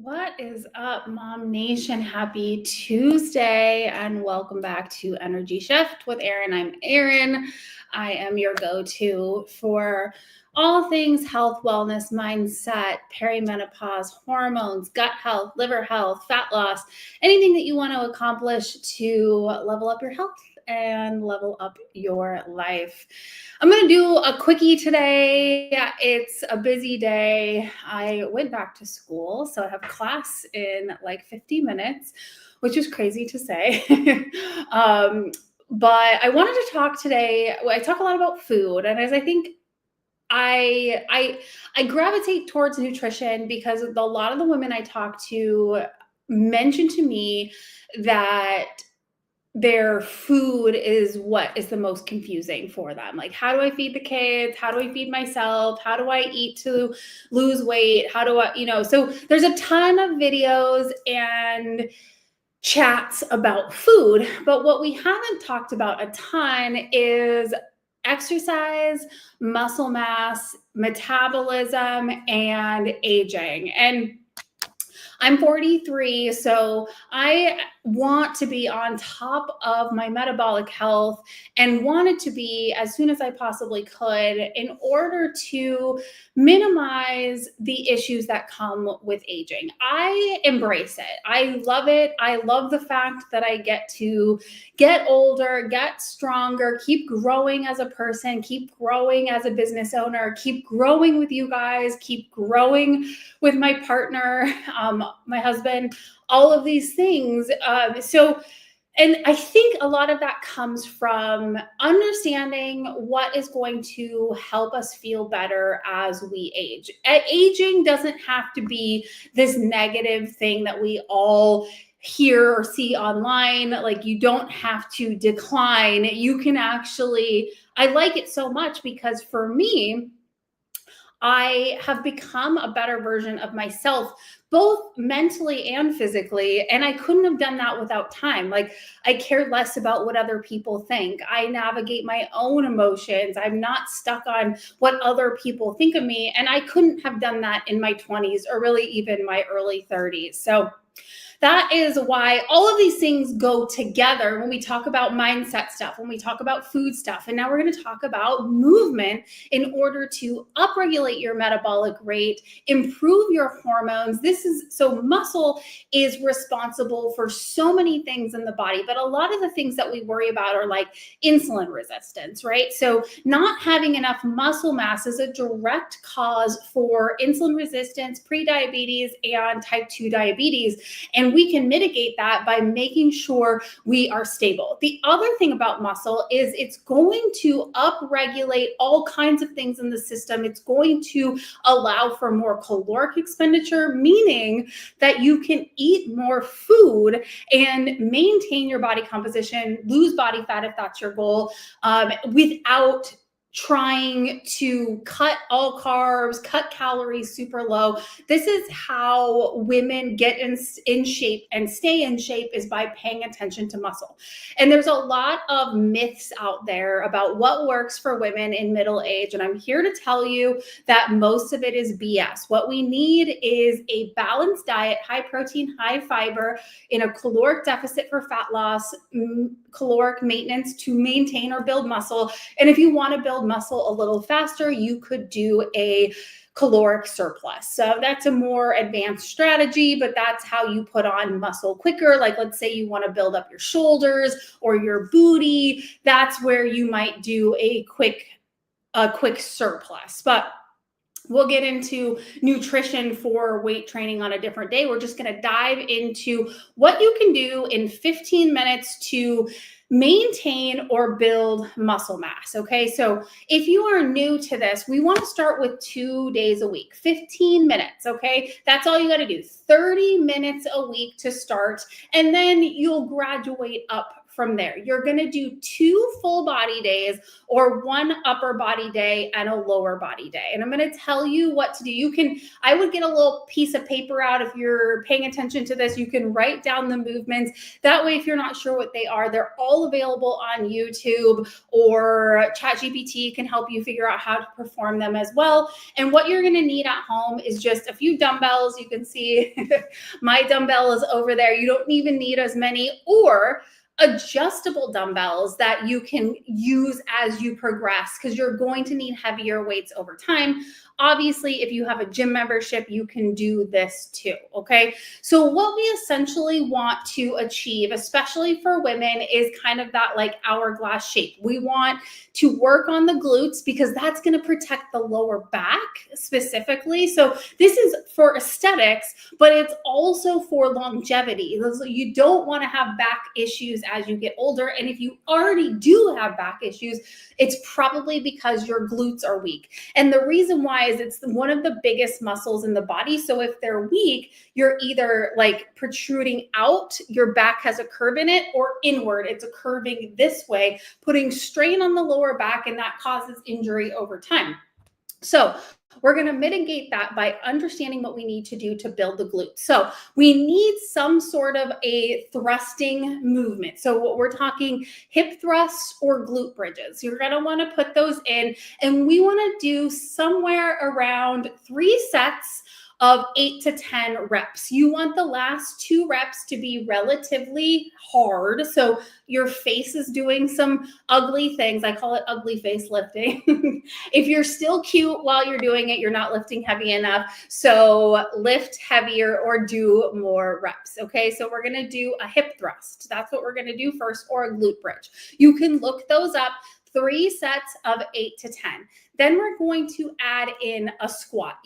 What is up, Mom Nation? Happy Tuesday, and welcome back to Energy Shift with Erin. I'm Erin. I am your go-to for all things health, wellness, mindset, perimenopause, hormones, gut health, liver health, fat loss, anything that you want to accomplish to level up your health and level up your life. I'm going to do a quickie today. It's a busy day. I went back to school, so I have class in like 50 minutes, which is crazy to say. But I wanted to talk today. I talk a lot about food, and as I think I gravitate towards nutrition because a lot of the women I talk to mention to me that their food is what is the most confusing for them. Like, how do I feed the kids? How do I feed myself? How do I eat to lose weight? How do I, so there's a ton of videos and chats about food, but what we haven't talked about a ton is exercise, muscle mass, metabolism, and aging. And I'm 43, so I want to be on top of my metabolic health and wanted to be as soon as I possibly could in order to minimize the issues that come with aging. I embrace it. I love it. I love the fact that I get to get older, get stronger, keep growing as a person, keep growing as a business owner, keep growing with you guys, keep growing with my partner, my husband, all of these things. And I think a lot of that comes from understanding what is going to help us feel better as we age. Aging doesn't have to be this negative thing that we all hear or see online. Like, you don't have to decline. You can actually, I like it so much because for me, I have become a better version of myself, both mentally and physically. And I couldn't have done that without time. Like, I care less about what other people think. I navigate my own emotions. I'm not stuck on what other people think of me. And I couldn't have done that in my 20s or really even my early 30s. So that is why all of these things go together when we talk about mindset stuff, when we talk about food stuff. And now we're going to talk about movement in order to upregulate your metabolic rate, improve your hormones. So muscle is responsible for so many things in the body, but a lot of the things that we worry about are like insulin resistance, right? So not having enough muscle mass is a direct cause for insulin resistance, prediabetes, and type 2 diabetes. And we can mitigate that by making sure we are stable. The other thing about muscle is it's going to upregulate all kinds of things in the system. It's going to allow for more caloric expenditure, meaning that you can eat more food and maintain your body composition, lose body fat if that's your goal, without trying to cut all carbs, cut calories super low. This is how women get in shape and stay in shape, is by paying attention to muscle. And there's a lot of myths out there about what works for women in middle age. And I'm here to tell you that most of it is BS. What we need is a balanced diet, high protein, high fiber, in a caloric deficit for fat loss, caloric maintenance to maintain or build muscle. And if you want to build muscle a little faster, you could do a caloric surplus. So that's a more advanced strategy, but that's how you put on muscle quicker. Like, let's say you want to build up your shoulders or your booty. That's where you might do a quick surplus. But we'll get into nutrition for weight training on a different day. We're just going to dive into what you can do in 15 minutes to maintain or build muscle mass. Okay, so if you are new to this, we want to start with 2 days a week, 15 minutes. Okay, that's all you got to do, 30 minutes a week to start, and then you'll graduate up from there. You're going to do 2 full body days or 1 upper body day and a lower body day. And I'm going to tell you what to do. I would get a little piece of paper out if you're paying attention to this. You can write down the movements. That way, if you're not sure what they are, they're all available on YouTube, or ChatGPT can help you figure out how to perform them as well. And what you're going to need at home is just a few dumbbells. You can see my dumbbell is over there. You don't even need as many, or adjustable dumbbells that you can use as you progress, because you're going to need heavier weights over time. Obviously, if you have a gym membership, you can do this too, okay? So what we essentially want to achieve, especially for women, is kind of that like hourglass shape. We want to work on the glutes because that's going to protect the lower back specifically. So this is for aesthetics, but it's also for longevity. You don't want to have back issues as you get older. And if you already do have back issues, it's probably because your glutes are weak. And the reason why is it's one of the biggest muscles in the body. So if they're weak, you're either like protruding out, your back has a curve in it, or inward, it's a curving this way, putting strain on the lower back, and that causes injury over time. So we're going to mitigate that by understanding what we need to do to build the glutes. So we need some sort of a thrusting movement. So what we're talking, hip thrusts or glute bridges. You're going to want to put those in, and we want to do somewhere around 3 sets of 8 to 10 reps. You want the last 2 reps to be relatively hard. So your face is doing some ugly things. I call it ugly face lifting. If you're still cute while you're doing it, you're not lifting heavy enough. So lift heavier or do more reps. Okay. So we're going to do a hip thrust. That's what we're going to do first, or a glute bridge. You can look those up. 3 sets of 8 to 10. Then we're going to add in a squat.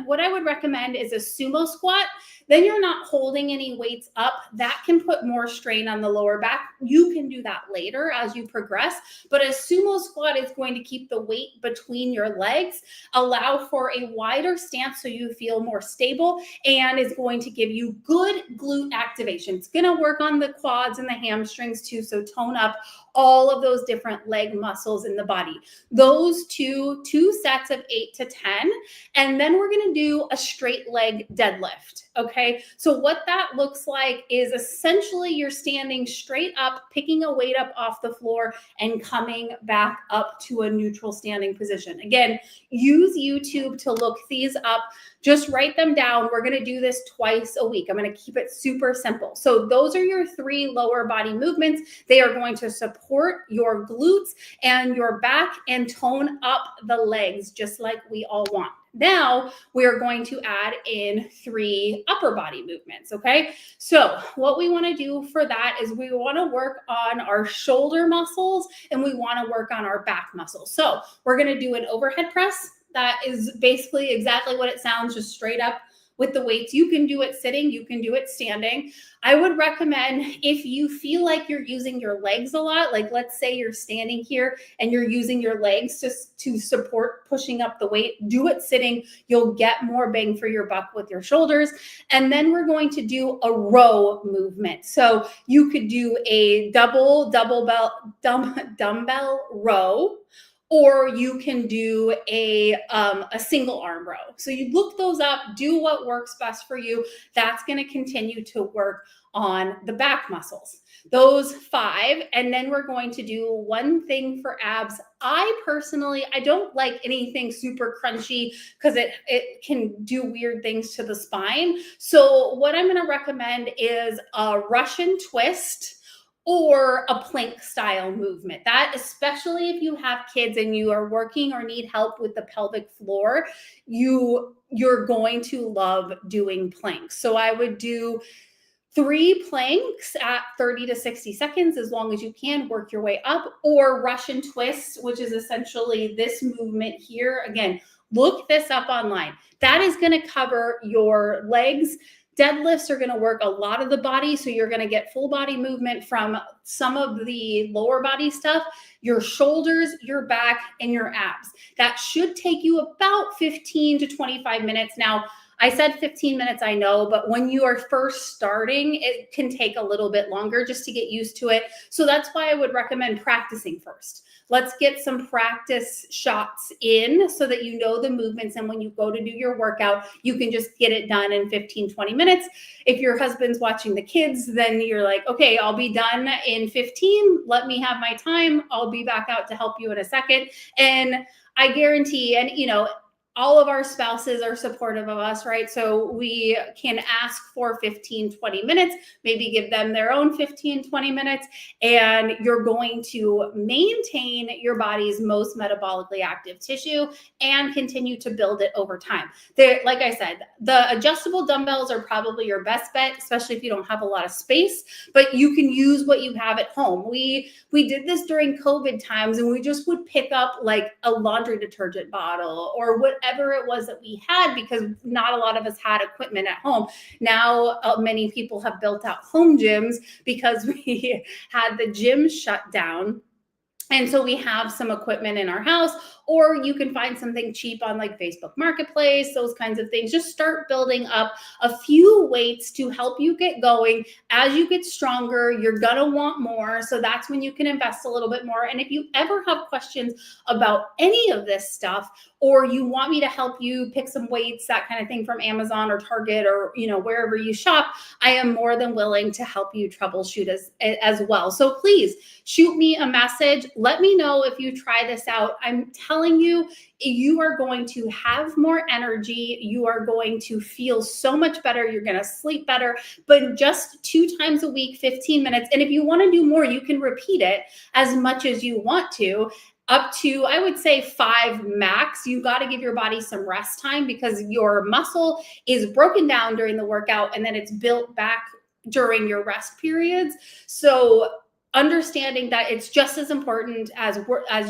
What I would recommend is a sumo squat. Then you're not holding any weights up. That can put more strain on the lower back. You can do that later as you progress, but a sumo squat is going to keep the weight between your legs, allow for a wider stance so you feel more stable, and is going to give you good glute activation. It's going to work on the quads and the hamstrings too, so tone up all of those different leg muscles in the body. Those two sets of 8 to 10, and then we're going to do a straight leg deadlift. Okay, so what that looks like is essentially you're standing straight up, picking a weight up off the floor and coming back up to a neutral standing position. Again, use YouTube to look these up. Just write them down. We're going to do this twice a week. I'm going to keep it super simple. So those are your 3 lower body movements. They are going to support your glutes and your back and tone up the legs, just like we all want. Now we are going to add in 3 upper body movements. Okay. So what we want to do for that is we want to work on our shoulder muscles and we want to work on our back muscles. So we're going to do an overhead press. That is basically exactly what it sounds, just straight up with the weights. You can do it sitting, you can do it standing. I would recommend, if you feel like you're using your legs a lot, like let's say you're standing here and you're using your legs to support pushing up the weight, do it sitting. You'll get more bang for your buck with your shoulders. And then we're going to do a row movement. So you could do a dumbbell row, or you can do a single arm row. So you look those up, do what works best for you. That's going to continue to work on the back muscles. Those 5, and then we're going to do one thing for abs. I don't like anything super crunchy because it can do weird things to the spine. So what I'm going to recommend is a Russian twist or a plank style movement. That, especially if you have kids and you are working or need help with the pelvic floor, you're going to love doing planks. So I would do 3 planks at 30 to 60 seconds, as long as you can work your way up, or Russian twist, which is essentially this movement here. Again, look this up online. That is going to cover your legs. Deadlifts are going to work a lot of the body, so you're going to get full body movement from some of the lower body stuff, your shoulders, your back, and your abs. That should take you about 15 to 25 minutes. Now, I said 15 minutes, I know, but when you are first starting, it can take a little bit longer just to get used to it. So that's why I would recommend practicing first. Let's get some practice shots in so that you know the movements. And when you go to do your workout, you can just get it done in 15, 20 minutes. If your husband's watching the kids, then you're like, okay, I'll be done in 15. Let me have my time. I'll be back out to help you in a second. And I guarantee, and all of our spouses are supportive of us, right? So we can ask for 15, 20 minutes, maybe give them their own 15, 20 minutes, and you're going to maintain your body's most metabolically active tissue and continue to build it over time. Like I said, the adjustable dumbbells are probably your best bet, especially if you don't have a lot of space, but you can use what you have at home. We did this during COVID times, and we just would pick up like a laundry detergent bottle or whatever it was that we had, because not a lot of us had equipment at home. Now, many people have built out home gyms because we had the gym shut down. And so we have some equipment in our house, or you can find something cheap on like Facebook Marketplace, those kinds of things. Just start building up a few weights to help you get going. As you get stronger, you're going to want more. So that's when you can invest a little bit more. And if you ever have questions about any of this stuff, or you want me to help you pick some weights, that kind of thing, from Amazon or Target or, wherever you shop, I am more than willing to help you troubleshoot as well. So please shoot me a message. Let me know if you try this out. I'm telling you, you are going to have more energy. You are going to feel so much better. You're going to sleep better, but just 2 times a week, 15 minutes. And if you want to do more, you can repeat it as much as you want to, up to, I would say, 5 max. You got to give your body some rest time, because your muscle is broken down during the workout and then it's built back during your rest periods. So understanding that it's just as important as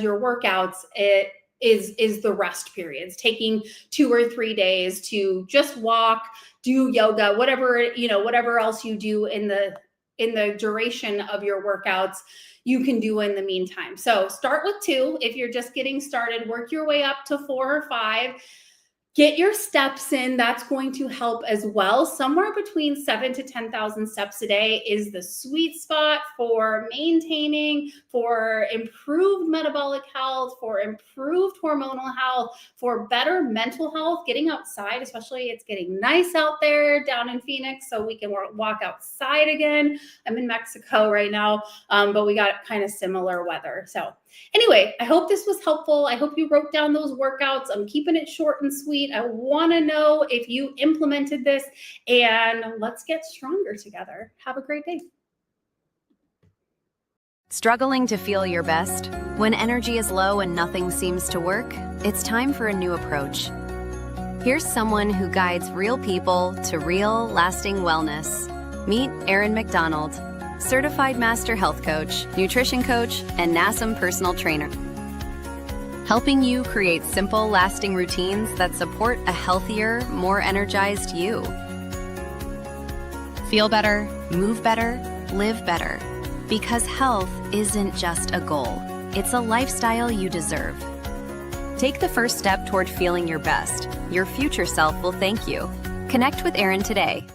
your workouts, it is the rest periods, taking 2 or 3 days to just walk, do yoga, whatever else you do in the duration of your workouts, you can do in the meantime. So start with 2. If you're just getting started, work your way up to 4 or 5. Get your steps in. That's going to help as well. Somewhere between 7,000 to 10,000 steps a day is the sweet spot for maintaining, for improved metabolic health, for improved hormonal health, for better mental health. Getting outside, especially, it's getting nice out there down in Phoenix, so we can walk outside again. I'm in Mexico right now, but we got kind of similar weather. So anyway, I hope this was helpful. I hope you wrote down those workouts. I'm keeping it short and sweet. I want to know if you implemented this, and let's get stronger together. Have a great day. Struggling to feel your best? When energy is low and nothing seems to work, it's time for a new approach. Here's someone who guides real people to real, lasting wellness. Meet Erin McDonald, certified master health coach, nutrition coach, and NASM personal trainer. Helping you create simple, lasting routines that support a healthier, more energized you. Feel better, move better, live better. Because health isn't just a goal, it's a lifestyle you deserve. Take the first step toward feeling your best. Your future self will thank you. Connect with Erin today.